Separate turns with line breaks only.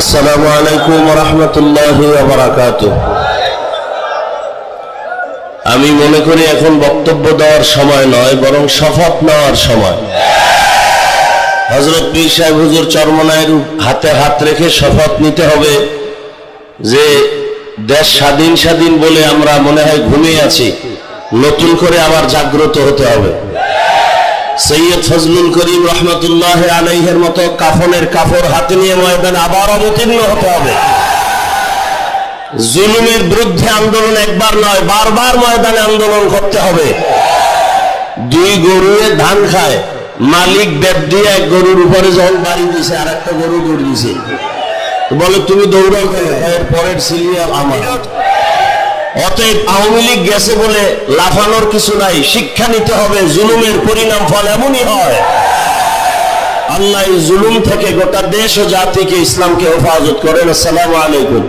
আসসালামু আলাইকুম ওয়া রাহমাতুল্লাহি ওয়া বারাকাতুহু। আমি মনে করি এখন বক্তব্য দেওয়ার সময় নয়, বরং শপথ নেওয়ার সময়। হযরত পীর সাহেব হুজুর চরমনায়ের হাতে হাত রেখে শপথ নিতে হবে যে দেশ স্বাধীন স্বাধীন বলে আমরা মনে হয় ঘুমিয়ে আছি, নতুন করে আবার জাগ্রত হতে হবে। সৈয়দ ফজলুল করিম রহমতুল্লাহ আলাইহির মতো কাফনের কাপড় হাতে নিয়ে ময়দানে আবার অবতীর্ণ হতে হবে। জুলুমের বিরুদ্ধে আন্দোলন একবার নয়, বারবার ময়দানে আন্দোলন করতে হবে। দুই গরুয়ে ধান খায়, মালিক বেদ দিয়ে এক গরুর উপরে যখন বাড়ি দিছে আর একটা গরু দৌড় দিছে, বলে তুমি দৌড়াও কেন? এর পরের সিরিয়াল আমার। অতএব আওয়ামী লীগ গেছে বলে লাফানোর কিছু নাই, শিক্ষা নিতে হবে। জুলুমের পরিণাম ফল এমনই হয়। আল্লাহ এই জুলুম থেকে গোটা দেশ ও জাতিকে, ইসলামকে হেফাজত করেন। আসসালামু আলাইকুম।